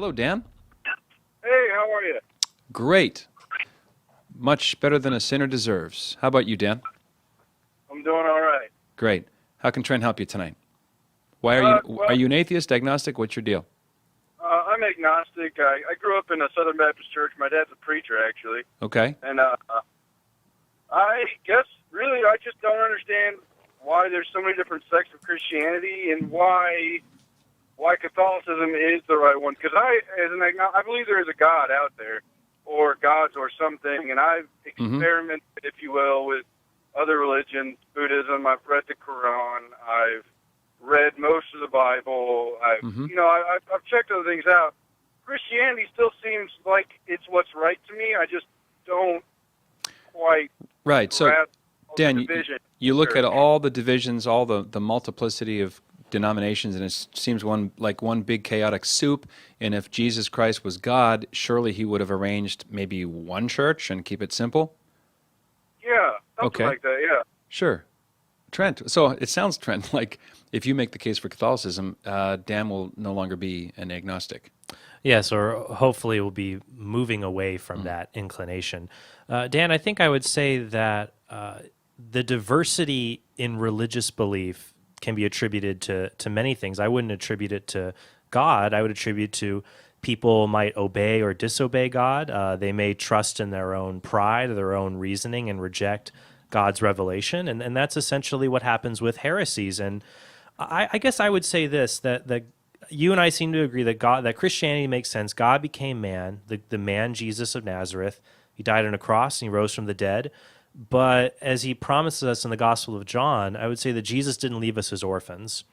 Hello, Dan. Hey, how are you? Great. Much better than a sinner deserves. How about you, Dan? I'm doing all right. Great. How can Trent help you tonight? Why are Well, you an atheist, agnostic? What's your deal? I'm agnostic. I grew up in a Southern Baptist church. My dad's a preacher, actually. Okay. And I guess, really, I just don't understand why there's so many different sects of Christianity and why Catholicism is the right one. Because I believe there is a God out there, or gods or something, and I've experimented, if you will, with other religions, Buddhism. I've read the Quran. I've read most of the Bible. I've checked other things out. Christianity still seems like it's what's right to me. I just don't quite Right. So, grasp Dan, the division. you look at all the divisions, all the multiplicity of denominations, and it seems one big chaotic soup. And if Jesus Christ was God, surely he would have arranged maybe one church and keep it simple. Yeah, something Okay. like that, yeah. Sure. Trent, so it sounds, Trent, like if you make the case for Catholicism, Dan will no longer be an agnostic. Yes, or hopefully we'll be moving away from that inclination. Dan, I think I would say that the diversity in religious belief can be attributed to many things. I wouldn't attribute it to God. I would attribute to people might obey or disobey God. They may trust in their own pride or their own reasoning and reject God's revelation. And that's essentially what happens with heresies. And I guess I would say this, that you and I seem to agree that Christianity makes sense. God became man, the man Jesus of Nazareth. He died on a cross and he rose from the dead. But as he promises us in the Gospel of John, I would say that Jesus didn't leave us as orphans.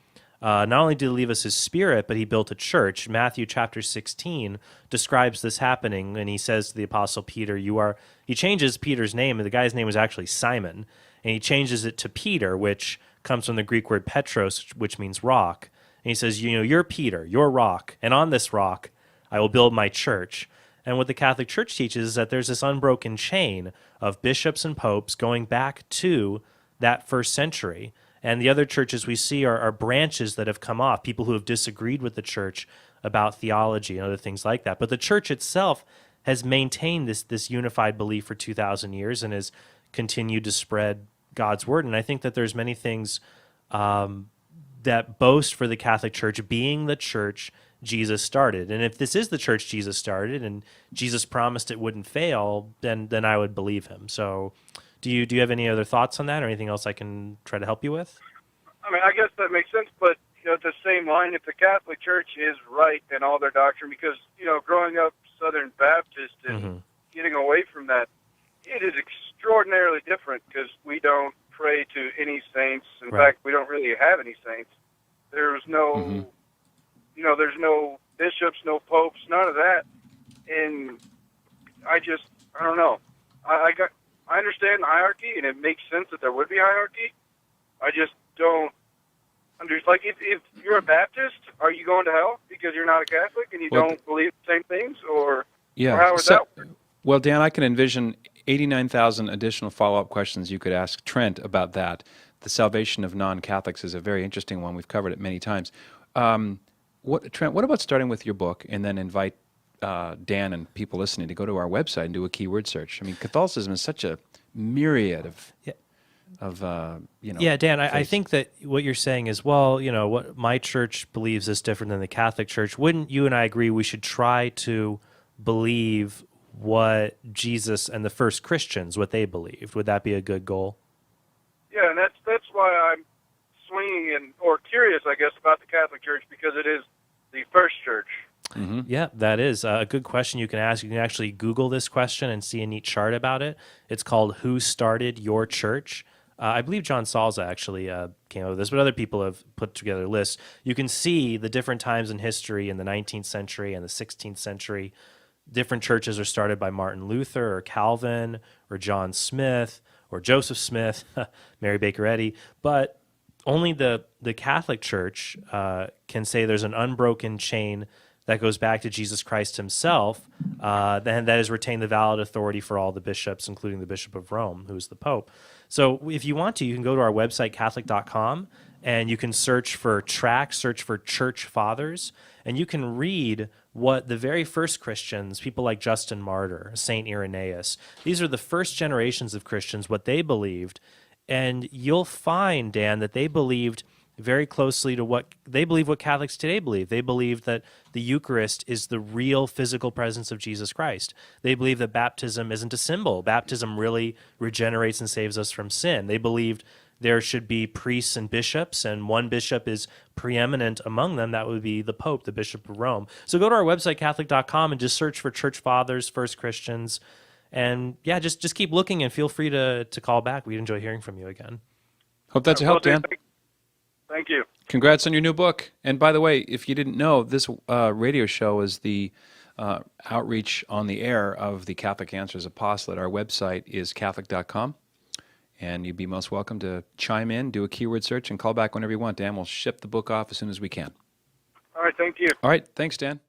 Not only did he leave us his spirit, but he built a church. Matthew chapter 16 describes this happening, and he says to the Apostle Peter, he changes Peter's name, and the guy's name was actually Simon, and he changes it to Peter, which comes from the Greek word Petros, which means rock. And he says, you're Peter, you're rock, and on this rock I will build my church. And what the Catholic Church teaches is that there's this unbroken chain of bishops and popes going back to that first century. And the other churches we see are branches that have come off, people who have disagreed with the church about theology and other things like that. But the church itself has maintained this unified belief for 2,000 years and has continued to spread God's word. And I think that there's many things that boast for the Catholic Church being the church Jesus started. And if this is the church Jesus started and Jesus promised it wouldn't fail, then I would believe him. So do you have any other thoughts on that or anything else I can try to help you with? I mean, I guess that makes sense, but at the same line, if the Catholic Church is right in all their doctrine, because, growing up Southern Baptist and getting away from that, it is extraordinarily different because we don't pray to any saints. In fact, we don't really have any saints. There's no, there's no bishops, no popes, none of that. And I don't know. I understand the hierarchy, and it makes sense that there would be hierarchy. I just don't understand. Like, if you're a Baptist, are you going to hell because you're not a Catholic and you don't believe the same things? Or how does that work? Well, Dan, I can envision 89,000 additional follow-up questions you could ask Trent about that. The salvation of non-Catholics is a very interesting one. We've covered it many times. Trent, what about starting with your book and then invite Dan and people listening to go to our website and do a keyword search? I mean, Catholicism is such a myriad of Dan, I think that what you're saying is, well, what my church believes is different than the Catholic Church. Wouldn't you and I agree we should try to believe what Jesus and the first Christians, what they believed? Would that be a good goal? Yeah, and that's why I'm swinging or curious, I guess, about the Catholic Church, because it is the first church. Mm-hmm. Yeah, that is a good question you can ask. You can actually Google this question and see a neat chart about it. It's called Who Started Your Church? I believe John Salza actually came up with this, but other people have put together lists. You can see the different times in history in the 19th century and the 16th century. Different churches are started by Martin Luther or Calvin or John Smith or Joseph Smith, Mary Baker Eddy, but only the Catholic Church can say there's an unbroken chain that goes back to Jesus Christ himself, and that has retained the valid authority for all the bishops, including the Bishop of Rome, who is the Pope. So if you want to, you can go to our website, Catholic.com, and you can search for tracts, search for church fathers, and you can read what the very first Christians, people like Justin Martyr, Saint Irenaeus, these are the first generations of Christians, what they believed. And you'll find, Dan, that they believed very closely to what Catholics today believe. They believe that the Eucharist is the real physical presence of Jesus Christ. They believe that baptism isn't a symbol. Baptism really regenerates and saves us from sin. They believed there should be priests and bishops, and one bishop is preeminent among them. That would be the Pope, the Bishop of Rome. So go to our website, Catholic.com, and just search for Church Fathers, First Christians. And yeah, just keep looking and feel free to call back. We'd enjoy hearing from you again. Hope that's a help, Dan. Thank you. Congrats on your new book. And by the way, if you didn't know, this radio show is the outreach on the air of the Catholic Answers Apostolate. Our website is Catholic.com. And you'd be most welcome to chime in, do a keyword search, and call back whenever you want, Dan. We'll ship the book off as soon as we can. All right, thank you. All right, thanks, Dan.